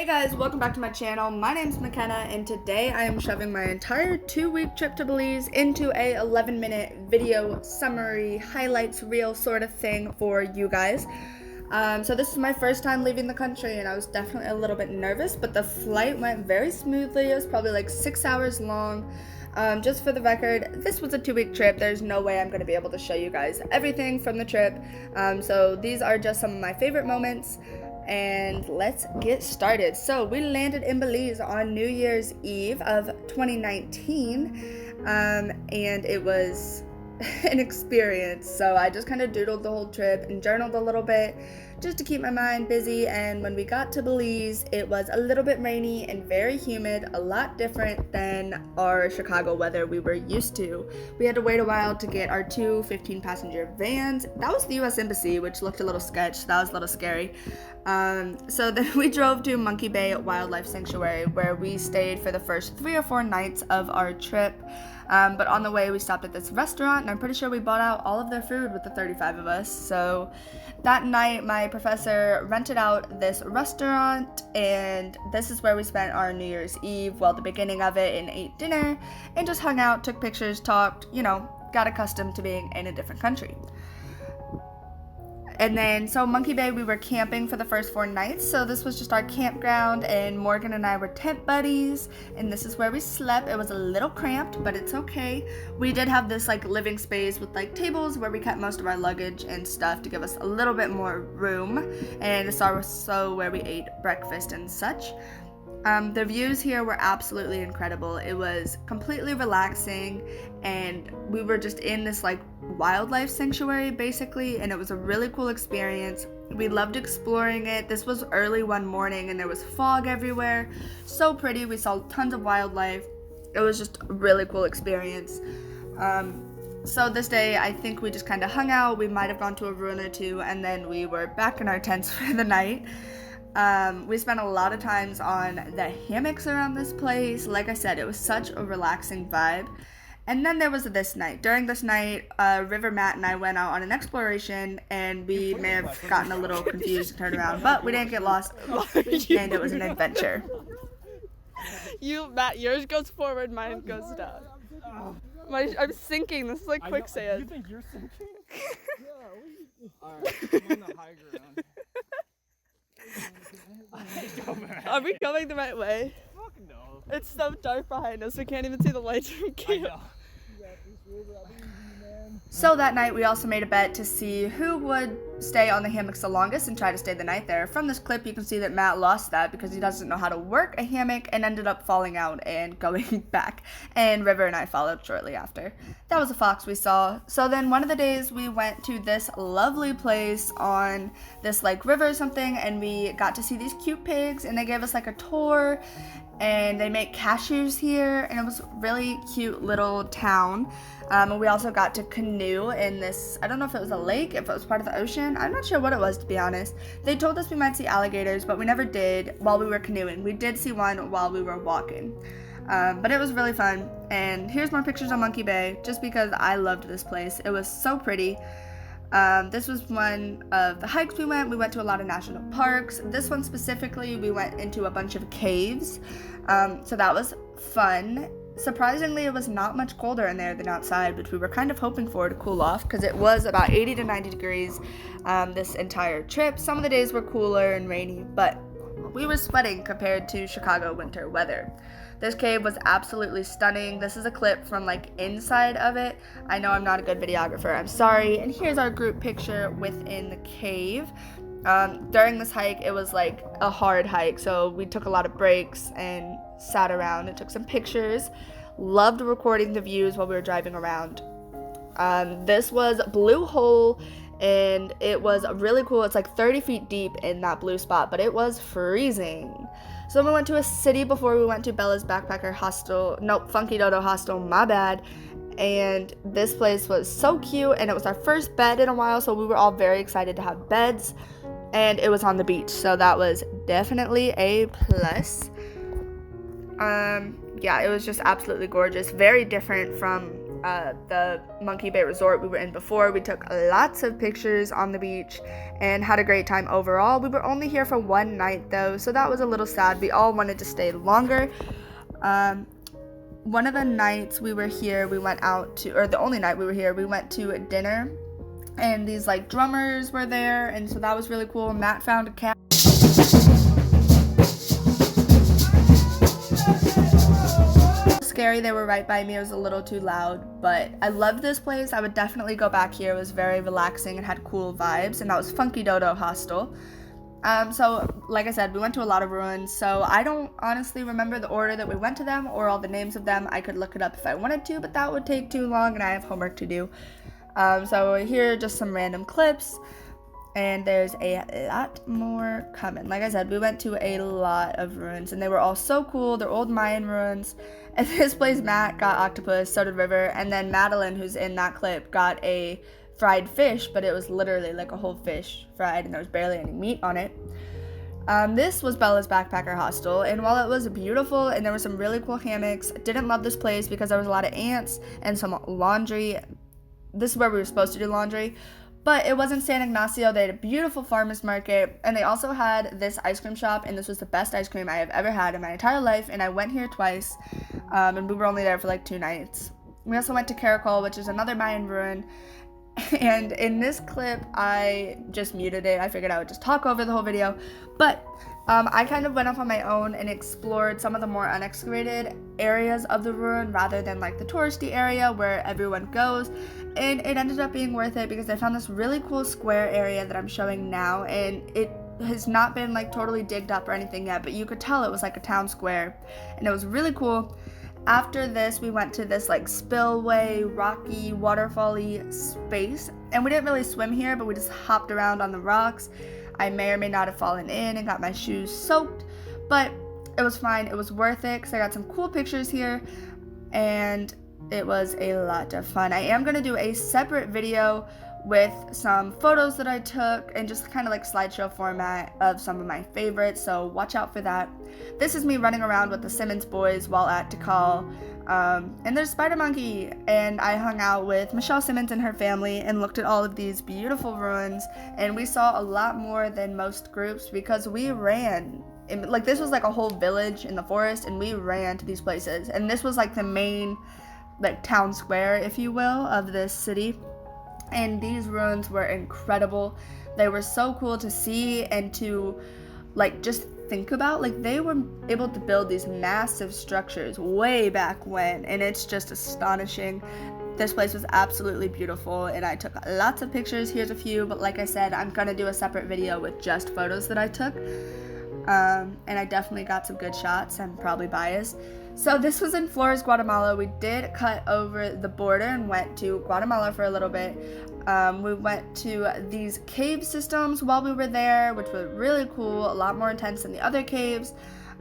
Hey guys, welcome back to my channel. My name's McKenna and today I am shoving my entire 2-week trip to Belize into a 11-minute video summary highlights reel sort of thing for you guys. So this is my first time leaving the country and I was definitely a little bit nervous, but the flight went very smoothly. It was probably like 6 hours long. Just for the record, this was a 2-week trip. There's no way I'm going to be able to show you guys everything from the trip. So these are just some of my favorite moments. And let's get started. So we landed in Belize on New Year's Eve of 2019, and it was an experience. So I just kind of doodled the whole trip and journaled a little bit just to keep my mind busy. And when we got to Belize, it was a little bit rainy and very humid, a lot different than our Chicago weather we were used to. We had to wait a while to get our two 15-passenger vans. That was the U.S. Embassy, which looked a little sketch. That was a little scary. So then we drove to Monkey Bay Wildlife Sanctuary, where we stayed for the first 3 or 4 nights of our trip. But on the way, we stopped at this restaurant, and I'm pretty sure we bought out all of their food with the 35 of us. So that night, my professor rented out this restaurant, and this is where we spent our New Year's Eve, well, the beginning of it, and ate dinner, and just hung out, took pictures, talked, got accustomed to being in a different country. And then, so Monkey Bay, we were camping for the first 4 nights. So this was just our campground, and Morgan and I were tent buddies, and this is where we slept. It was a little cramped, but it's okay. We did have this living space with tables where we kept most of our luggage and stuff to give us a little bit more room. And it's also where we ate breakfast and such. The views here were absolutely incredible. It was completely relaxing, and we were just in this wildlife sanctuary basically, and it was a really cool experience. We loved exploring it. This was early one morning and there was fog everywhere. So pretty. We saw tons of wildlife. It was just a really cool experience. So this day I think we just kind of hung out. We might have gone to a ruin or two, and then we were back in our tents for the night. We spent a lot of times on the hammocks around this place. Like I said, it was such a relaxing vibe. And then there was this night. During this night, River, Matt, and I went out on an exploration, and we may have gotten a little confused and turned around, but we didn't get lost, and it was an adventure. Matt, yours goes forward, mine goes down. I'm sinking. This is like quicksand. You think you're sinking? Yeah. Alright, I'm on the high ground. Are we going the right way? Fuck no. It's so dark behind us, we can't even see the lights from camp. I know. So that night we also made a bet to see who would stay on the hammocks the longest and try to stay the night there. From this clip you can see that Matt lost that because he doesn't know how to work a hammock and ended up falling out and going back. And River and I followed shortly after. That was a fox we saw. So then one of the days we went to this lovely place on this river or something, and we got to see these cute pigs, and they gave us a tour. And they make cashews here, and it was a really cute little town. And we also got to canoe in this, I don't know if it was a lake, if it was part of the ocean. I'm not sure what it was, to be honest. They told us we might see alligators, but we never did while we were canoeing. We did see one while we were walking. But it was really fun. And here's more pictures on Monkey Bay, just because I loved this place. It was so pretty. This was one of the hikes we went. We went to a lot of national parks. This one specifically, we went into a bunch of caves. So that was fun. Surprisingly, it was not much colder in there than outside, which we were kind of hoping for to cool off, because it was about 80 to 90 degrees this entire trip. Some of the days were cooler and rainy, but we were sweating compared to Chicago winter weather. This cave was absolutely stunning. This is a clip from inside of it. I know I'm not a good videographer, I'm sorry. And here's our group picture within the cave. During this hike, it was a hard hike, so we took a lot of breaks and sat around and took some pictures. Loved recording the views while we were driving around. This was Blue Hole, and it was really cool. It's 30 feet deep in that blue spot, but it was freezing. So then we went to a city before we went to Bella's Backpacker Hostel. Nope, Funky Dodo Hostel, my bad. And this place was so cute, and it was our first bed in a while, so we were all very excited to have beds. And it was on the beach, so that was definitely a plus. Yeah, it was just absolutely gorgeous. Very different from the Monkey Bay Resort we were in before. We took lots of pictures on the beach and had a great time overall. We were only here for one night though, so that was a little sad. We all wanted to stay longer. One of the nights we were here, we went out to, or the only night we were here, we went to dinner, and these like drummers were there, and so that was really cool. Matt found a cat. Scary, they were right by me. It was a little too loud, but I loved this place. I would definitely go back here. It was very relaxing and had cool vibes, and that was Funky Dodo Hostel. So like I said, we went to a lot of ruins, so I don't honestly remember the order that we went to them or all the names of them. I could look it up if I wanted to, but that would take too long and I have homework to do. So here are just some random clips, and there's a lot more coming. Like I said, we went to a lot of ruins, and they were all so cool. They're old Mayan ruins. At this place, Matt got octopus, so did River, and then Madeline, who's in that clip, got a fried fish, but it was literally like a whole fish fried, and there was barely any meat on it. This was Bella's Backpacker Hostel, and while it was beautiful and there were some really cool hammocks, I didn't love this place because there was a lot of ants and some laundry. This is where we were supposed to do laundry, but it was in San Ignacio. They had a beautiful farmers market, and they also had this ice cream shop, and this was the best ice cream I have ever had in my entire life, and I went here twice, and we were only there for like 2 nights. We also went to Caracol, which is another Mayan ruin, and in this clip, I just muted it. I figured I would just talk over the whole video, but I kind of went off on my own and explored some of the more unexcavated areas of the ruin rather than like the touristy area where everyone goes, and it ended up being worth it because I found this really cool square area that I'm showing now, and it has not been like totally digged up or anything yet, but you could tell it was like a town square, and it was really cool. After this, we went to this like spillway, rocky, waterfall-y space, and we didn't really swim here, but we just hopped around on the rocks. I may or may not have fallen in and got my shoes soaked, but it was fine. It was worth it because I got some cool pictures here, and it was a lot of fun. I am going to do a separate video with some photos that I took and just kind of like slideshow format of some of my favorites, so watch out for that. This is me running around with the Simmons boys while at Tikal, and there's Spider Monkey, and I hung out with Michelle Simmons and her family and looked at all of these beautiful ruins, and we saw a lot more than most groups because we ran. Like this was like a whole village in the forest, and we ran to these places, and this was like the main like town square, if you will, of this city. And these ruins were incredible. They were so cool to see and to like just think about. Like they were able to build these massive structures way back when, and it's just astonishing. This place was absolutely beautiful, and I took lots of pictures. Here's a few, but like I said, I'm gonna do a separate video with just photos that I took. And I definitely got some good shots. I'm probably biased. So this was in Belize, Guatemala. We did cut over the border and went to Guatemala for a little bit. We went to these cave systems while we were there, which were really cool, a lot more intense than the other caves.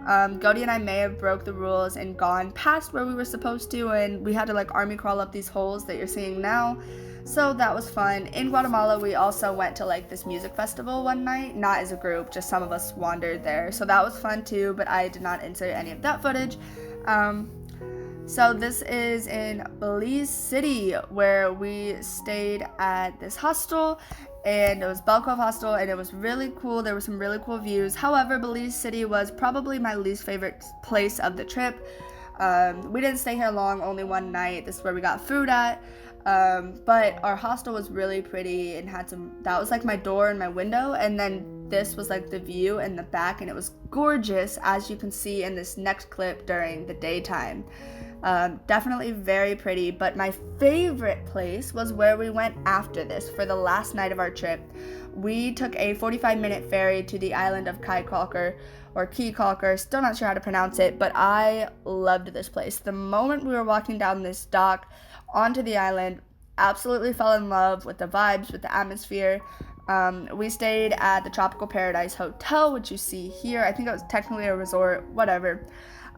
Gody and I may have broke the rules and gone past where we were supposed to, and we had to like army crawl up these holes that you're seeing now. So that was fun. In Guatemala, we also went to like this music festival one night, not as a group, just some of us wandered there. So that was fun too, but I did not insert any of that footage. So this is in Belize City, where we stayed at this hostel, and it was Bell Cove Hostel, and it was really cool. There were some really cool views. However, Belize City was probably my least favorite place of the trip. We didn't stay here long, only one night. This is where we got food at. But our hostel was really pretty and had that was like my door and my window, and then this was like the view in the back, and it was gorgeous, as you can see in this next clip during the daytime. Definitely very pretty, but my favorite place was where we went after this for the last night of our trip. We took a 45-minute ferry to the island of Key Caulker, still not sure how to pronounce it, but I loved this place. The moment we were walking down this dock onto the island, absolutely fell in love with the vibes, with the atmosphere. We stayed at the Tropical Paradise Hotel, which you see here. I think it was technically a resort, whatever.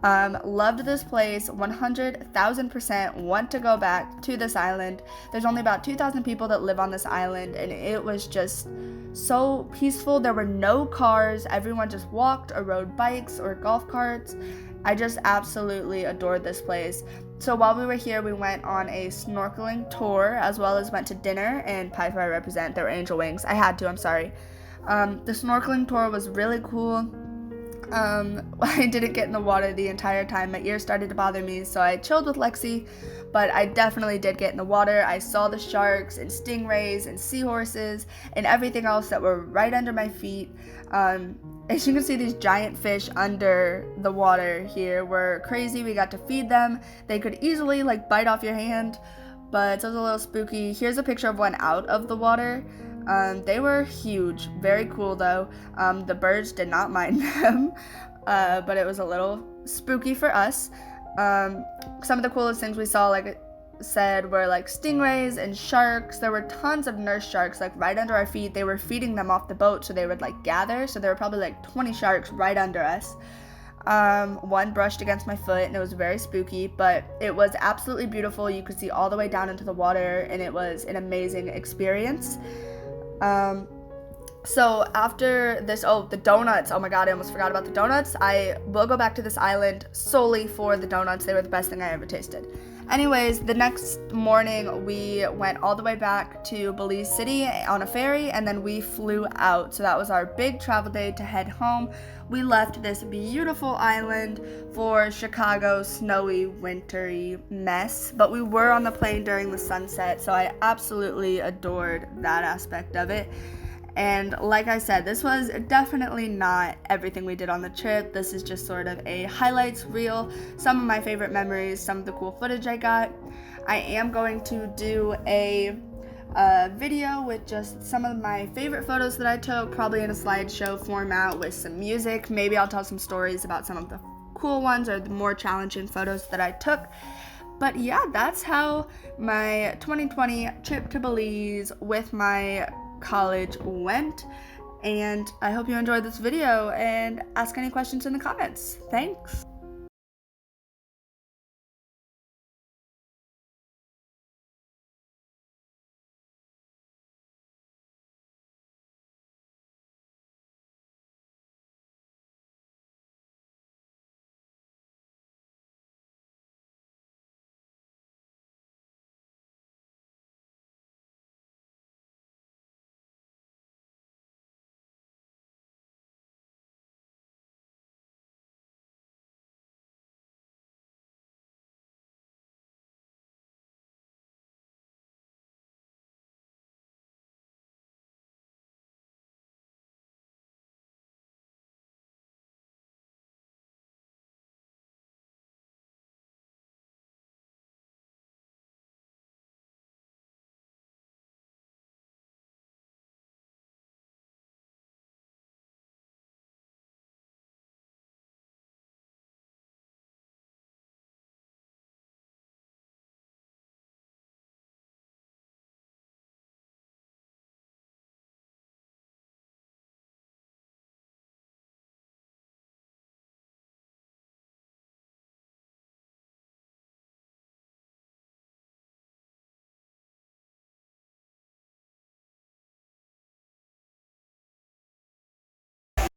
Loved this place 100,000%, want to go back to this island. There's only about 2,000 people that live on this island, and it was just so peaceful. There were no cars, everyone just walked or rode bikes or golf carts. I just absolutely adored this place. So while we were here, we went on a snorkeling tour, as well as went to dinner, and Pie I represent, they were angel wings. I had to, I'm sorry. The snorkeling tour was really cool. I didn't get in the water the entire time. My ears started to bother me, so I chilled with Lexi, but I definitely did get in the water. I saw the sharks and stingrays and seahorses and everything else that were right under my feet. As you can see, these giant fish under the water here were crazy. We got to feed them. They could easily like bite off your hand, but it was a little spooky. Here's a picture of one out of the water. They were huge, very cool though. The birds did not mind them, but it was a little spooky for us. Some of the coolest things we saw, like I said, were like stingrays and sharks. There were tons of nurse sharks like right under our feet. They were feeding them off the boat, so they would like gather. So there were probably like 20 sharks right under us. One brushed against my foot and it was very spooky, but it was absolutely beautiful. You could see all the way down into the water and it was an amazing experience. So after this, the donuts, oh my god, I almost forgot about the donuts. I will go back to this island solely for the donuts. They were the best thing I ever tasted. Anyways, the next morning we went all the way back to Belize City on a ferry, and then we flew out. So that was our big travel day to head home. We left this beautiful island for Chicago's snowy, wintry mess, but we were on the plane during the sunset, so I absolutely adored that aspect of it. And like I said, this was definitely not everything we did on the trip. This is just sort of a highlights reel, some of my favorite memories, some of the cool footage I got. I am going to do a video with just some of my favorite photos that I took, probably in a slideshow format with some music. Maybe I'll tell some stories about some of the cool ones or the more challenging photos that I took. But yeah, that's how my 2020 trip to Belize with my college went, and I hope you enjoyed this video and ask any questions in the comments. Thanks.